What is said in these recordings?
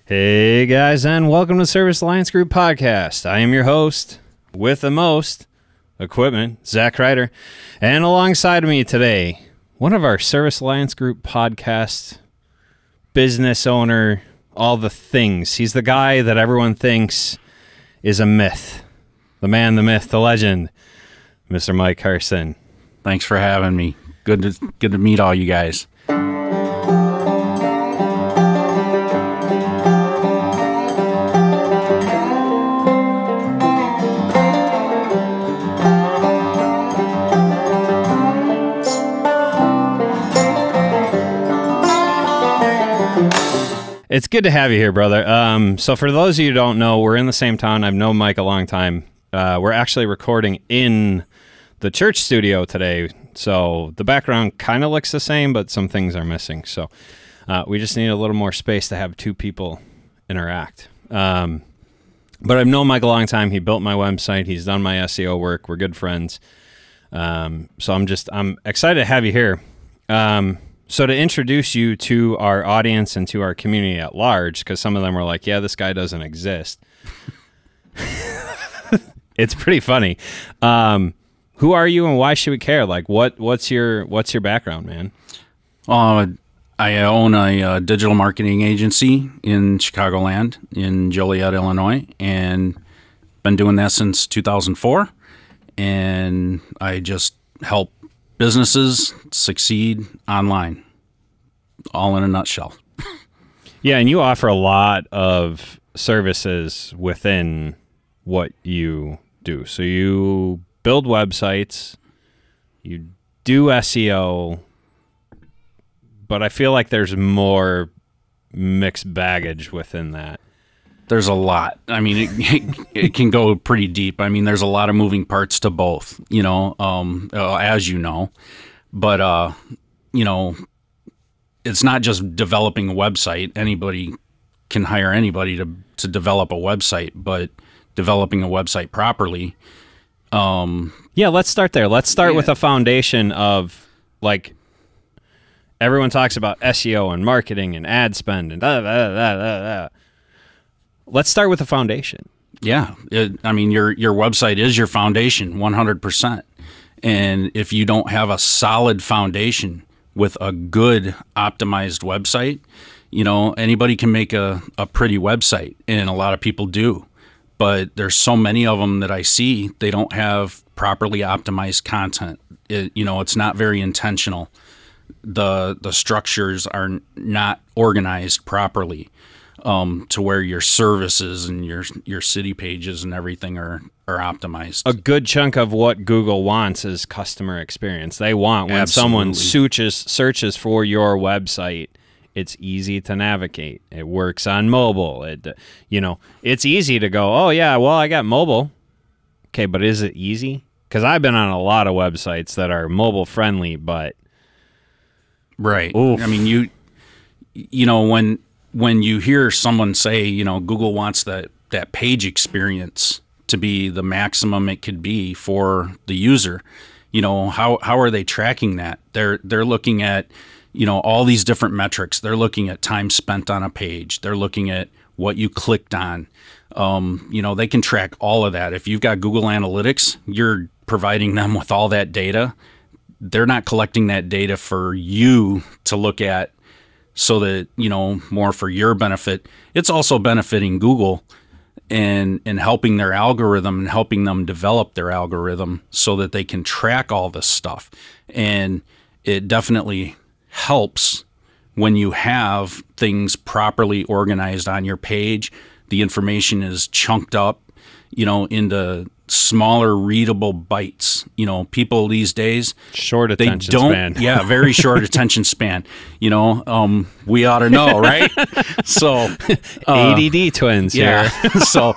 Hey guys, and welcome to Service Alliance Group Podcast. I am your host with the most equipment, Zach Ryder, and alongside me today, one of our Service Alliance Group Podcast business owner, all the things. He's the guy that everyone thinks is a myth. The man, the myth, the legend, Mr. Mike Carson. Thanks for having me. Good to meet all you guys. It's good to have you here, brother. So for those of you who don't know, we're in the same town. I've known Mike a long time. We're actually recording in the church studio today. So the background kind of looks the same, but some things are missing. So we just need a little more space to have two people interact. But I've known Mike a long time. He built my website. He's done my SEO work. We're good friends. So I'm excited to have you here. So to introduce you to our audience and to our community at large, because some of them are like, yeah, this guy doesn't exist. It's pretty funny. Who are you and why should we care? Like, what's your background, man? I own a digital marketing agency in Chicagoland in Joliet, Illinois, and been doing that since 2004. And I just help businesses succeed online, all in a nutshell. Yeah, and you offer a lot of services within what you do. So you build websites, you do SEO, but I feel like there's more mixed baggage within that. There's a lot. I mean, it can go pretty deep. I mean, there's a lot of moving parts to both, as you know. But, it's not just developing a website. Anybody can hire anybody to develop a website, but developing a website properly. Yeah, let's start there. Let's start with a foundation of, like, everyone talks about SEO and marketing and ad spend and da-da-da-da-da-da. Let's start with the foundation. Yeah. Your website is your foundation, 100%. And if you don't have a solid foundation with a good optimized website, anybody can make a pretty website, and a lot of people do. But there's so many of them that I see, they don't have properly optimized content. It's not very intentional. The structures are not organized properly. To where your services and your city pages and everything are optimized. A good chunk of what Google wants is customer experience. They want when someone searches for your website, it's easy to navigate. It works on mobile. It's easy to go, oh yeah, well, I got mobile. Okay, but is it easy? Because I've been on a lot of websites that are mobile friendly, but right. Oof. I mean, when you hear someone say, Google wants that page experience to be the maximum it could be for the user, how are they tracking that? They're looking at, all these different metrics. They're looking at time spent on a page. They're looking at what you clicked on. They can track all of that. If you've got Google Analytics, you're providing them with all that data. They're not collecting that data for you to look at, so that, more for your benefit. It's also benefiting Google and helping their algorithm and helping them develop their algorithm so that they can track all this stuff. And it definitely helps when you have things properly organized on your page. The information is chunked up, into smaller readable bites. People these days, short attention span. Yeah, very short attention span. We ought to know, right? So ADD twins here. So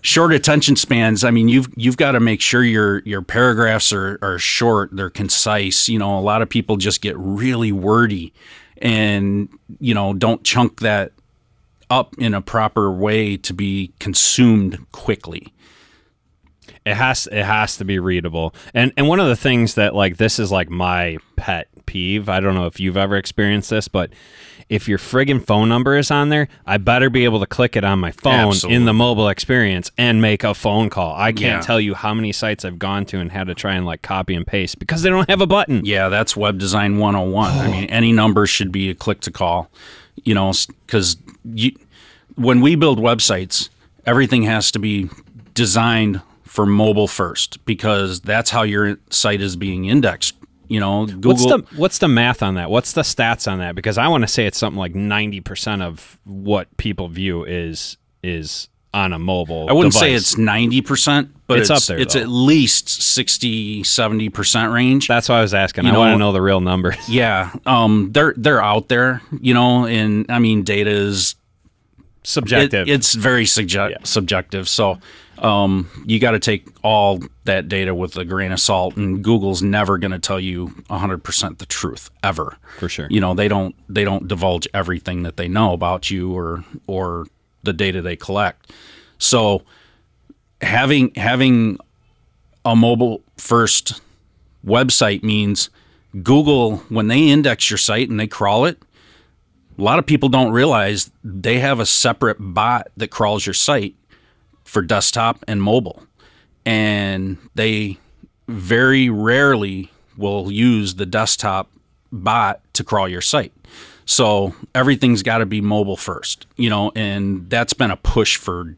short attention spans. I mean, you've got to make sure your paragraphs are short, they're concise. A lot of people just get really wordy and don't chunk that up in a proper way to be consumed quickly. It has to be readable. And one of the things that, like, this is like my pet peeve. I don't know if you've ever experienced this, but if your friggin' phone number is on there, I better be able to click it on my phone in the mobile experience and make a phone call. I can't tell you how many sites I've gone to and had to try and like copy and paste because they don't have a button. Yeah, that's web design 101. I mean, any number should be a click to call, you know, because when we build websites, everything has to be designed for mobile first because that's how your site is being indexed. You know, Google. What's the math on that? What's the stats on that? Because I want to say it's something like 90% of what people view is on a mobile I wouldn't device. say it's 90%, but it's up there. It's though. At least 60, 70% range. That's why I was asking. I want to know the real numbers. Yeah. They're out there, you know, and I mean, data is subjective. It's very subjective. So, you got to take all that data with a grain of salt, and Google's never going to tell you 100% the truth ever. For sure. You know, they don't divulge everything that they know about you or the data they collect. So having a mobile first website means Google, when they index your site and they crawl it, a lot of people don't realize they have a separate bot that crawls your site for desktop and mobile. And they very rarely will use the desktop bot to crawl your site. So everything's got to be mobile first, you know, and that's been a push for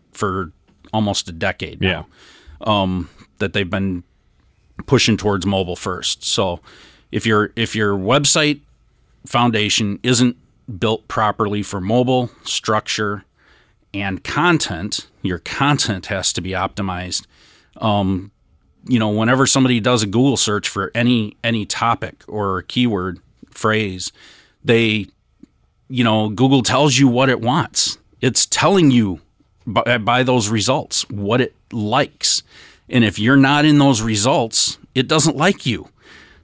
almost a decade now, that they've been pushing towards mobile first. So if your website foundation isn't built properly for mobile structure and content, your content has to be optimized. You know, whenever somebody does a Google search for any topic or keyword phrase, Google tells you what it wants. It's telling you by those results what it likes. And if you're not in those results, it doesn't like you.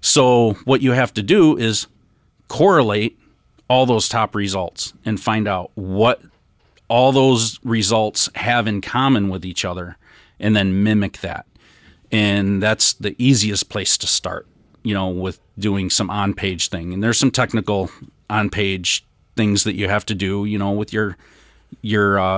So what you have to do is correlate all those top results and find out what all those results have in common with each other and then mimic that. And that's the easiest place to start, you know, with doing some on-page thing. And there's some technical on-page things that you have to do, you know, with your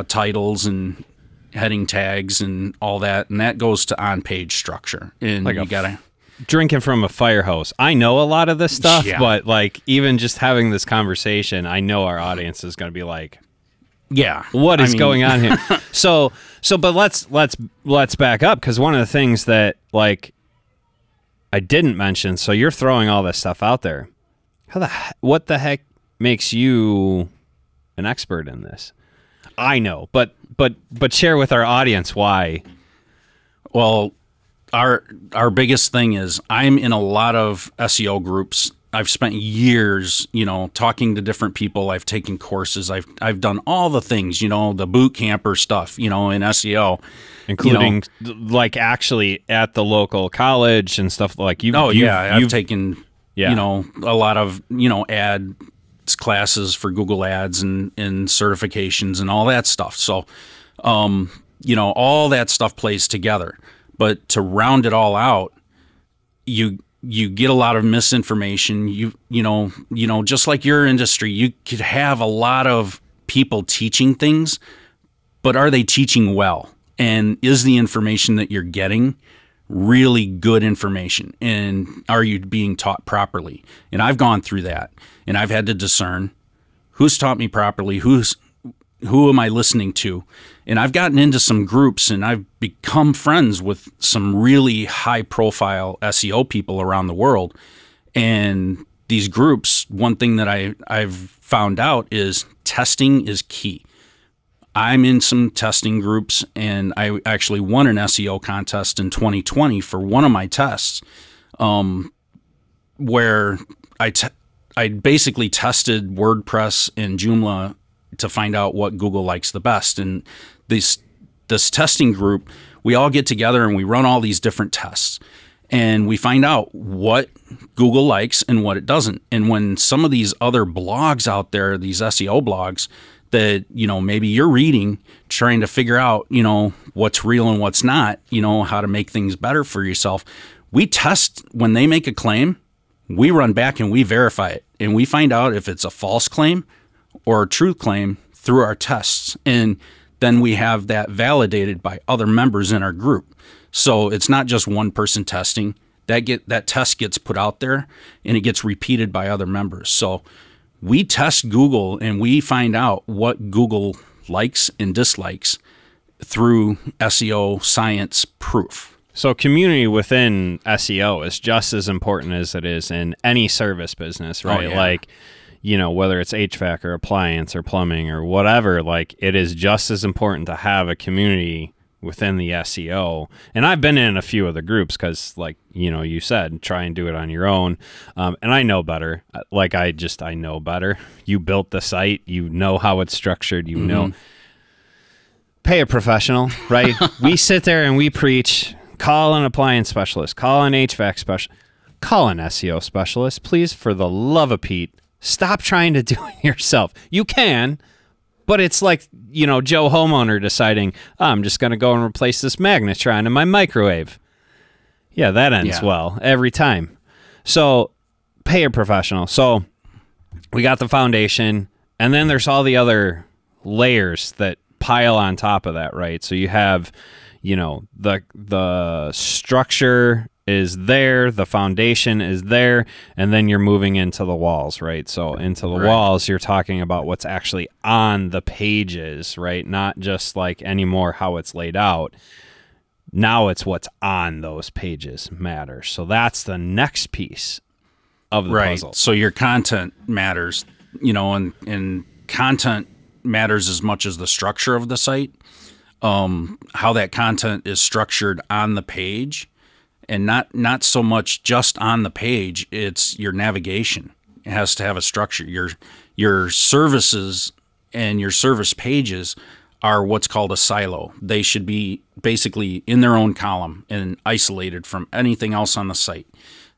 titles and heading tags and all that. And that goes to on-page structure. And like you gotta drinking from a fire hose. I know a lot of this stuff, but like even just having this conversation, I know our audience is going to be like, yeah, what is going on here? But let's back up, because one of the things that like I didn't mention. So you're throwing all this stuff out there. What the heck makes you an expert in this? I know, but share with our audience why. Well, our biggest thing is I'm in a lot of SEO groups. I've spent years, you know, talking to different people. I've taken courses. I've done all the things, you know, the boot camper stuff, you know, in SEO, including like actually at the local college and stuff like you. I've taken, you know, a lot of, you know, ads classes for Google Ads and certifications and all that stuff. So, you know, all that stuff plays together. But to round it all out, you get a lot of misinformation. You know, just like your industry, you could have a lot of people teaching things, but are they teaching well? And is the information that you're getting really good information? And are you being taught properly? And I've gone through that, and I've had to discern who's taught me properly, who am I listening to? And I've gotten into some groups, and I've become friends with some really high-profile SEO people around the world. And these groups, one thing that I've found out is testing is key. I'm in some testing groups, and I actually won an SEO contest in 2020 for one of my tests, where I basically tested WordPress and Joomla to find out what Google likes the best. And this testing group, we all get together and we run all these different tests, and we find out what Google likes and what it doesn't. And when some of these other blogs out there, these SEO blogs that, you know, maybe you're reading, trying to figure out, you know, what's real and what's not, you know, how to make things better for yourself. We test when they make a claim. we run back and we verify it, and we find out if it's a false claim or a true claim through our tests. And then we have that validated by other members in our group. So it's not just one person testing. That test gets put out there and it gets repeated by other members. So we test Google and we find out what Google likes and dislikes through SEO science proof. So community within SEO is just as important as it is in any service business, right? Oh, yeah. Like, you know, whether it's HVAC or appliance or plumbing or whatever, like it is just as important to have a community within the SEO. And I've been in a few of the groups because, like, you know, you said, try and do it on your own. And I know better. Like, I know better. You built the site. You know how it's structured. You know. Pay a professional, right? We sit there and we preach, call an appliance specialist, call an HVAC specialist, call an SEO specialist. Please, for the love of Pete, stop trying to do it yourself. You can, but it's like, you know, Joe homeowner deciding, oh, I'm just going to go and replace this magnetron in my microwave. Yeah, that ends well every time. So pay a professional. So we got the foundation, and then there's all the other layers that pile on top of that, right? So you have, you know, the structure is there, the foundation is there, and then you're moving into the walls, right? So into the walls, you're talking about what's actually on the pages, right? Not just like anymore how it's laid out. Now it's what's on those pages matters. So that's the next piece of the puzzle. So your content matters, you know, and content matters as much as the structure of the site. How that content is structured on the page. And not so much just on the page, it's your navigation. It has to have a structure. Your services and your service pages are what's called a silo. They should be basically in their own column and isolated from anything else on the site.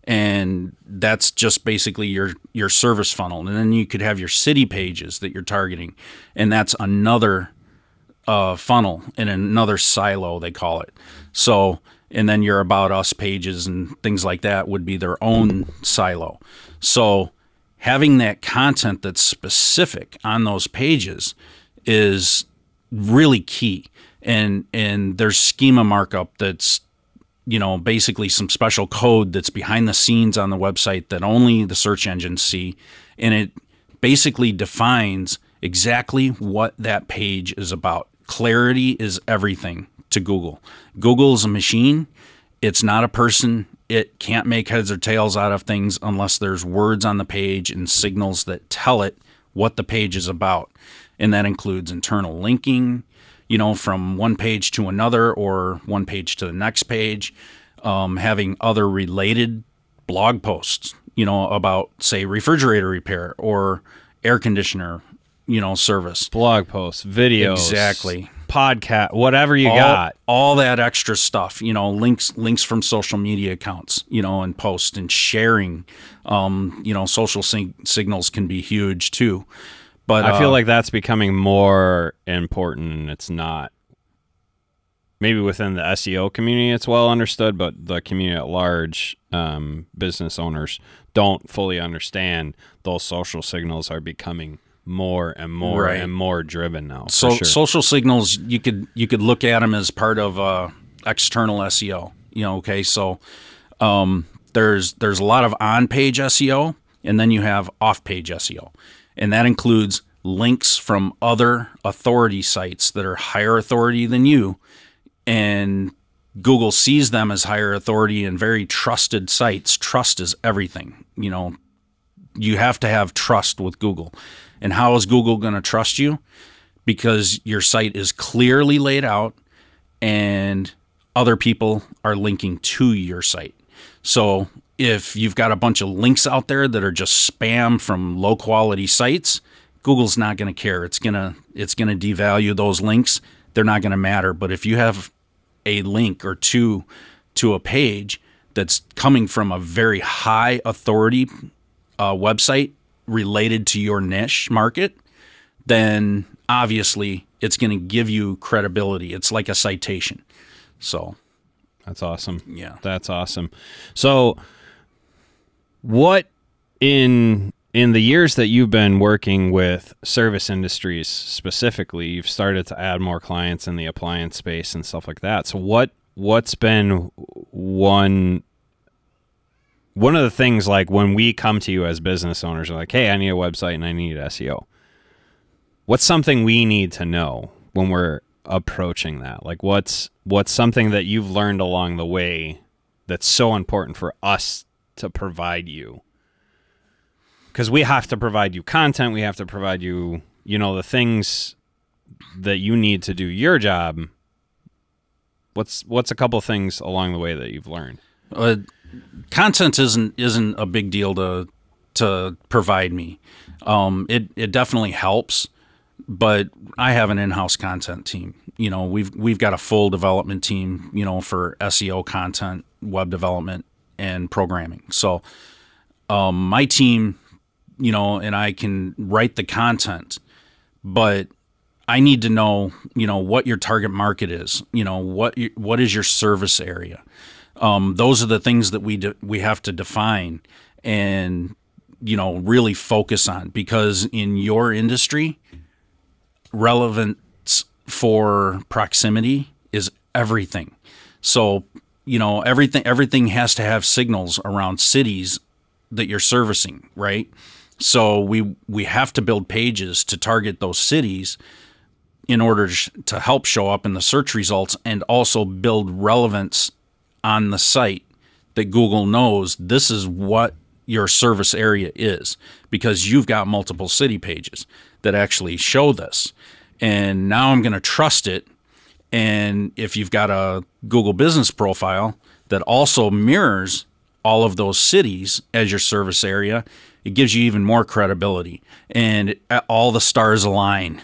And that's just basically your service funnel. And then you could have your city pages that you're targeting, and that's another funnel in another silo, they call it. So, and then your About Us pages and things like that would be their own silo. So having that content that's specific on those pages is really key. And there's schema markup that's, you know, basically some special code that's behind the scenes on the website that only the search engines see. And it basically defines exactly what that page is about. Clarity is everything to Google. Google's a machine. It's not a person. It can't make heads or tails out of things unless there's words on the page and signals that tell it what the page is about. And that includes internal linking, you know, from one page to another or one page to the next page, having other related blog posts, you know, about, say, refrigerator repair or air conditioner, you know, service. Blog posts, videos. Exactly. Podcast, whatever you got. All that extra stuff, you know, links from social media accounts, you know, and post and sharing. You know, social signals can be huge too. But I feel like that's becoming more important, and it's not. Maybe within the SEO community it's well understood, but the community at large, business owners don't fully understand those social signals are becoming more and more and more driven now. So social signals, you could look at them as part of external SEO. You know, okay, so there's a lot of on-page SEO, and then you have off-page SEO, and that includes links from other authority sites that are higher authority than you, and Google sees them as higher authority and very trusted sites. Trust is everything. You know, you have to have trust with Google. And how is Google going to trust you? Because your site is clearly laid out and other people are linking to your site. So if you've got a bunch of links out there that are just spam from low quality sites, Google's not going to care. It's going to devalue those links. They're not going to matter. But if you have a link or two to a page that's coming from a very high authority website related to your niche market, then obviously it's going to give you credibility. It's like a citation. So that's awesome. Yeah. That's awesome. So What in the years that you've been working with service industries specifically, you've started to add more clients in the appliance space and stuff like that. So what's been one of the things, like when we come to you as business owners, are like, hey, I need a website and I need SEO. What's something we need to know when we're approaching that? Like what's something that you've learned along the way that's so important for us to provide you? Because we have to provide you content. We have to provide you, the things that you need to do your job. What's a couple things along the way that you've learned? Content isn't a big deal to provide me. It definitely helps, but I have an in-house content team. We've got a full development team, for SEO content, web development, and programming. So my team, and I can write the content, but I need to know, what your target market is. What is your service area? Those are the things that we have to define and, really focus on, because in your industry, relevance for proximity is everything. So, everything has to have signals around cities that you're servicing, right? So we have to build pages to target those cities in order to help show up in the search results, and also build relevance on the site that Google knows this is what your service area is, because you've got multiple city pages that actually show this. And now I'm going to trust it. And if you've got a Google business profile that also mirrors all of those cities as your service area, it gives you even more credibility, and all the stars align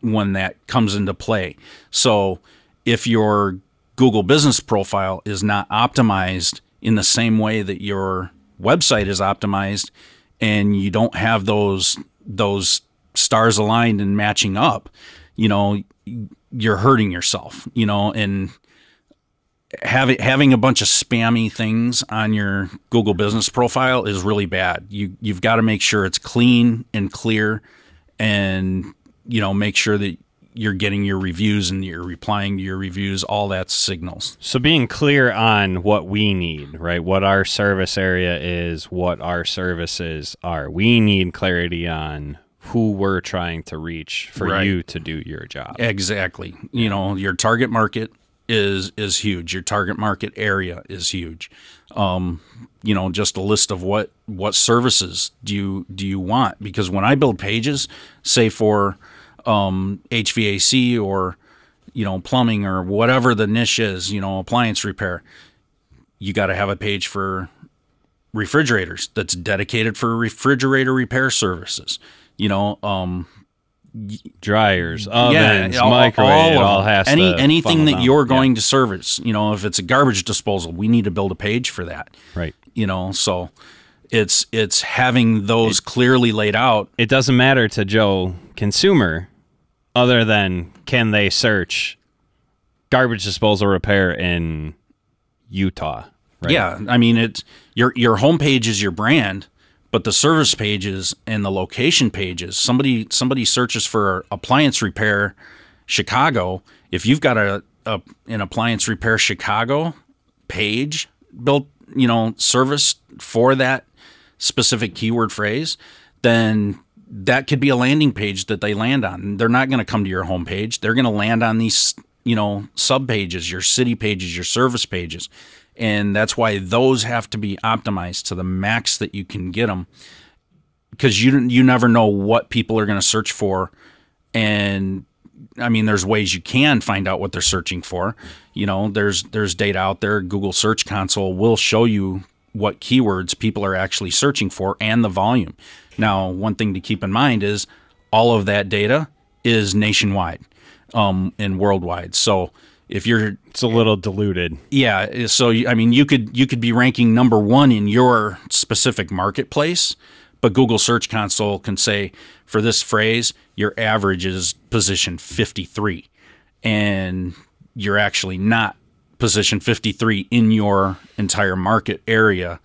when that comes into play. So if your Google business profile is not optimized in the same way that your website is optimized, and you don't have those stars aligned and matching up, you're hurting yourself, and having a bunch of spammy things on your Google business profile is really bad. You've got to make sure it's clean and clear, and make sure that you're getting your reviews and you're replying to your reviews. All that's signals. So being clear on what we need, right? What our service area is, what our services are. We need clarity on who we're trying to reach for you to do your job. Exactly. Your target market is huge. Your target market area is huge. Just a list of what services do you want? Because when I build pages, say for HVAC or plumbing or whatever the niche is, appliance repair, you got to have a page for refrigerators that's dedicated for refrigerator repair services. Dryers, ovens, microwave, it all has anything that you're going to service. If it's a garbage disposal, we need to build a page for that. Right. So it's having those clearly laid out. It doesn't matter to Joe consumer, other than can they search garbage disposal repair in Utah? Right? Yeah, I mean your homepage is your brand. But the service pages and the location pages, somebody searches for appliance repair Chicago. If you've got an appliance repair Chicago page built, service for that specific keyword phrase, then that could be a landing page that they land on. They're not going to come to your homepage. They're going to land on these, sub pages, your city pages, your service pages. And that's why those have to be optimized to the max that you can get them, because you never know what people are going to search for. And I mean, there's ways you can find out what they're searching for. There's data out there. Google Search Console will show you what keywords people are actually searching for and the volume. Now, one thing to keep in mind is all of that data is nationwide and worldwide. So it's a little diluted. Yeah. So, I mean, you could be ranking number one in your specific marketplace, but Google Search Console can say for this phrase, your average is position 53, and you're actually not position 53 in your entire market area,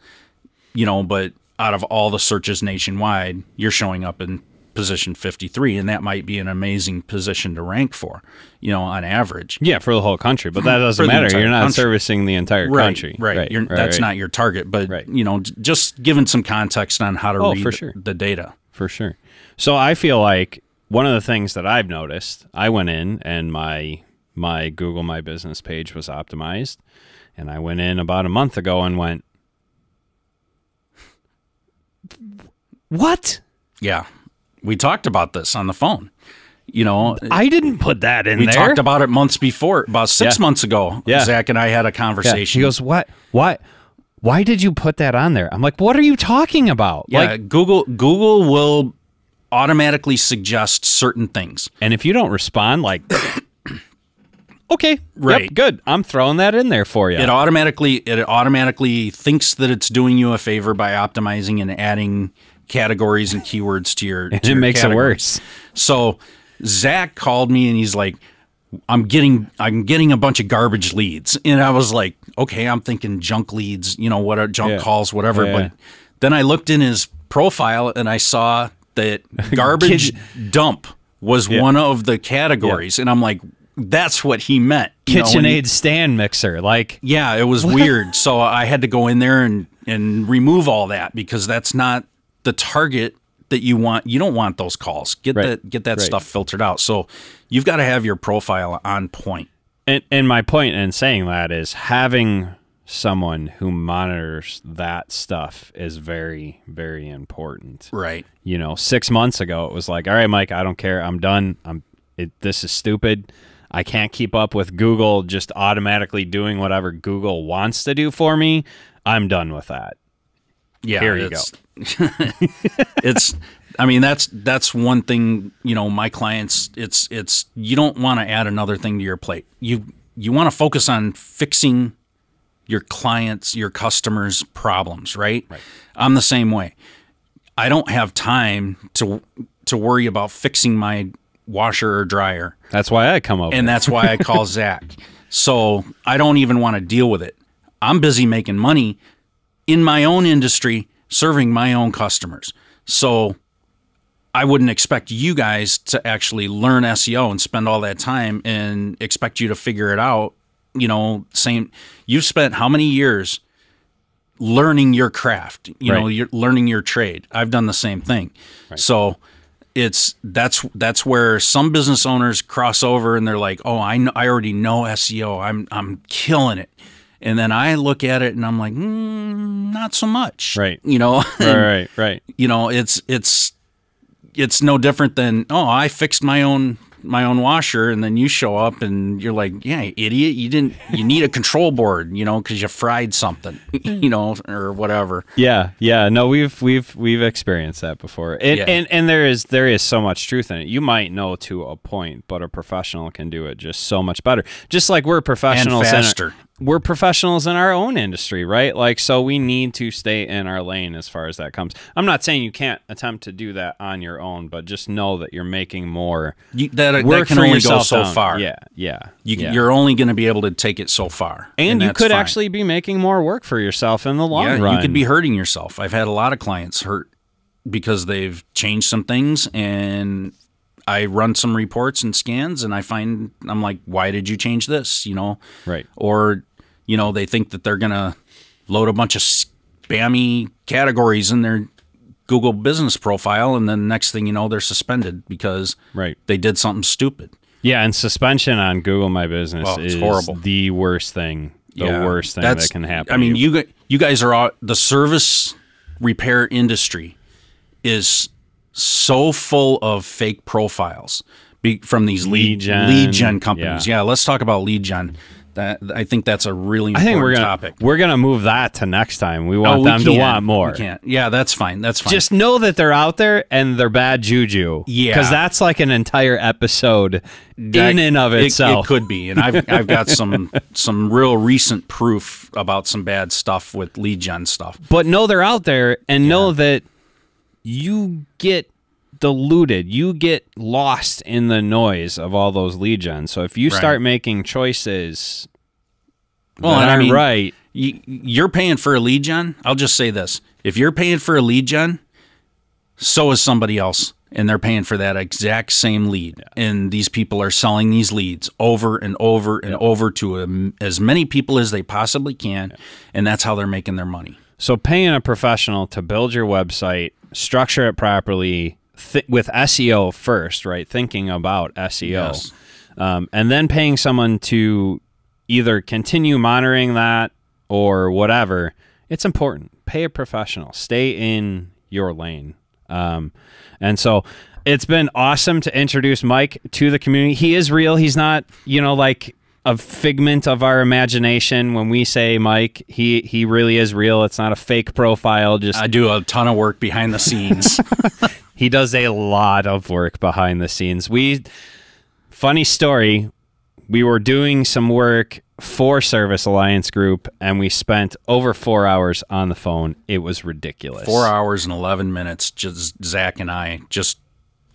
but out of all the searches nationwide, you're showing up in position 53, and that might be an amazing position to rank for, on average. Yeah, for the whole country, but that doesn't matter. You're not servicing the entire country. Right. That's not your target, but just giving some context on how to read the data. For sure. So I feel like one of the things that I've noticed, I went in and my Google My Business page was optimized, and I went in about a month ago and went, what? Yeah. We talked about this on the phone. I didn't put that in there. We talked about it months before, about 6 months ago. Yeah. Zach and I had a conversation. He goes, what? Why did you put that on there? I'm like, what are you talking about? Yeah, Google will automatically suggest certain things. And if you don't respond, okay, right, yep, good. I'm throwing that in there for you. It automatically thinks that it's doing you a favor by optimizing and adding categories and keywords to your it makes categories. It worse. So Zach called me and he's like, I'm getting a bunch of garbage leads. And I was like, okay, I'm thinking junk leads, what are junk calls, whatever. But then I looked in his profile and I saw that garbage dump was one of the categories. And I'm like, that's what he meant. KitchenAid stand mixer. Yeah, it was weird. So I had to go in there and remove all that because that's not the target that you want. You don't want those calls. Get that stuff filtered out. So you've got to have your profile on point. And my point in saying that is having someone who monitors that stuff is very, very important. Right. 6 months ago, it was like, all right, Mike, I don't care. I'm done. This is stupid. I can't keep up with Google just automatically doing whatever Google wants to do for me. I'm done with that. Yeah, here you go. That's one thing, my clients, it's you don't want to add another thing to your plate. You want to focus on fixing your clients, your customers' problems, right? I'm the same way. I don't have time to worry about fixing my washer or dryer. That's why I come over. And that's why I call Zach. So I don't even want to deal with it. I'm busy making money in my own industry, serving my own customers. So I wouldn't expect you guys to actually learn SEO and spend all that time and expect you to figure it out. You've spent how many years learning your craft, you're learning your trade. I've done the same thing. Right. So that's where some business owners cross over and they're like, oh, I already know SEO. I'm killing it. And then I look at it and I'm like, not so much. Right. Right. It's no different than, oh, I fixed my own washer, and then you show up and you're like, yeah, idiot, you need a control board, because you fried something, or whatever. Yeah. No, we've experienced that before. And there is so much truth in it. You might know to a point, but a professional can do it just so much better. Just like we're professionals and faster. We're professionals in our own industry, right? So we need to stay in our lane as far as that comes. I'm not saying you can't attempt to do that on your own, but just know that you're making more. That can only go so far. Yeah. You're only going to be able to take it so far. And you could actually be making more work for yourself in the long run. You could be hurting yourself. I've had a lot of clients hurt because they've changed some things, and I run some reports and scans, and I'm like, why did you change this? Right. Or, they think that they're going to load a bunch of spammy categories in their Google business profile, and then next thing you know, they're suspended because they did something stupid. Yeah, and suspension on Google My Business is horrible. The worst thing. The worst thing that can happen. I mean, you guys are all, the service repair industry is so full of fake profiles from these lead gen companies. Yeah, let's talk about lead gen. I think that's a really important topic. We're gonna move that to next time. We want them to want more. We can't. Yeah, that's fine. Just know that they're out there and they're bad juju. Yeah, because that's like an entire episode in and of itself. It could be, and I've got some real recent proof about some bad stuff with lead gen stuff. But know they're out there, and know that you get diluted. You get lost in the noise of all those lead gens. So if you start making choices you're paying for a lead gen, I'll just say this. If you're paying for a lead gen, so is somebody else, and they're paying for that exact same lead. Yeah. And these people are selling these leads over and over and over to as many people as they possibly can, and that's how they're making their money. So paying a professional to build your website, structure it properly, with SEO first, right? Thinking about SEO. Yes. And then paying someone to either continue monitoring that or whatever, it's important. Pay a professional. Stay in your lane. And so it's been awesome to introduce Mike to the community. He is real. He's not, like a figment of our imagination. When we say Mike, he really is real. It's not a fake profile. I do a ton of work behind the scenes. He does a lot of work behind the scenes. Funny story, we were doing some work for Service Alliance Group, and we spent over 4 hours on the phone. It was ridiculous. 4 hours and 11 minutes, just Zach and I, just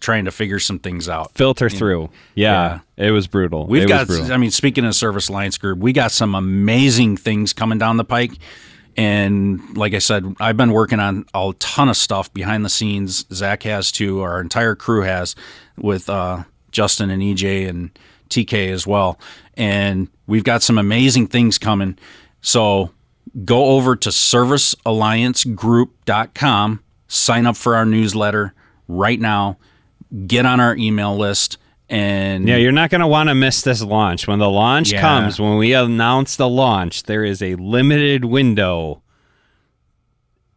trying to figure some things out. Filter through. Yeah, it was brutal. Speaking of Service Alliance Group, we got some amazing things coming down the pike. And like I said, I've been working on a ton of stuff behind the scenes. Zach has too. Our entire crew has, with Justin and EJ and TK as well. And we've got some amazing things coming. So go over to servicealliancegroup.com, sign up for our newsletter right now, get on our email list. And yeah, you're not going to want to miss this launch. When the launch comes, when we announce the launch, there is a limited window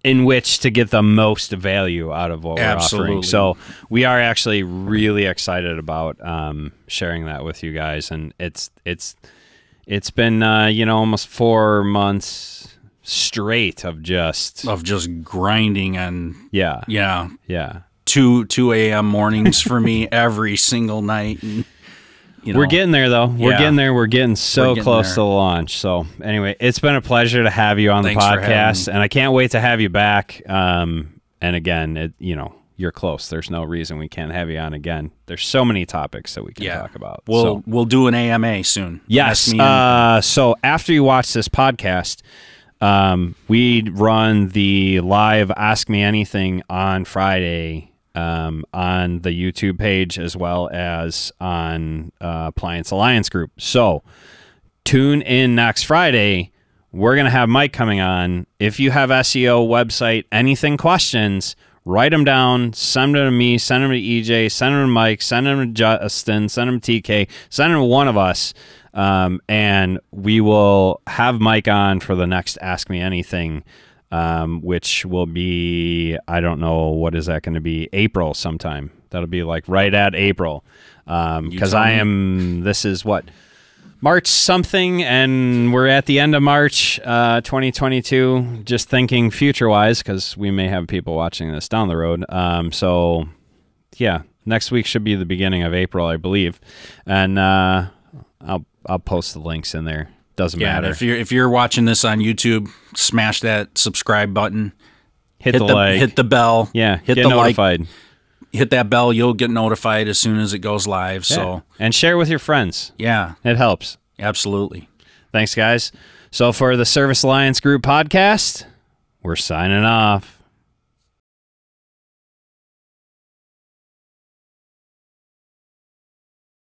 in which to get the most value out of what we're offering. So we are actually really excited about sharing that with you guys. And it's been almost 4 months straight of just grinding and 2 a.m. mornings for me every single night. And, we're getting there, though. We're getting there. We're getting so close to the launch. So anyway, it's been a pleasure to have you on the podcast, and I can't wait to have you back. And again, you're close. There's no reason we can't have you on again. There's so many topics that we can talk about. We'll do an AMA soon. Yes. So after you watch this podcast, we run the live Ask Me Anything on Friday on the YouTube page as well as on Appliance Alliance Group. So tune in next Friday. We're going to have Mike coming on. If you have SEO, website, anything questions, write them down, send them to me, send them to EJ, send them to Mike, send them to Justin, send them to TK, send them to one of us. And we will have Mike on for the next Ask Me Anything, which will be, I don't know, what is that going to be? April sometime. That'll be like right at April. Because this is what, March something, and we're at the end of March 2022, just thinking future-wise, because we may have people watching this down the road. So, yeah, next week should be the beginning of April, I believe. And I'll post the links in there. Doesn't matter. If you're watching this on YouTube, smash that subscribe button. Hit the like. Hit the bell. Yeah, get notified. Like. Hit that bell. You'll get notified as soon as it goes live. Yeah. So and share with your friends. Yeah, it helps. Absolutely. Thanks, guys. So for the Service Alliance Group podcast, we're signing off.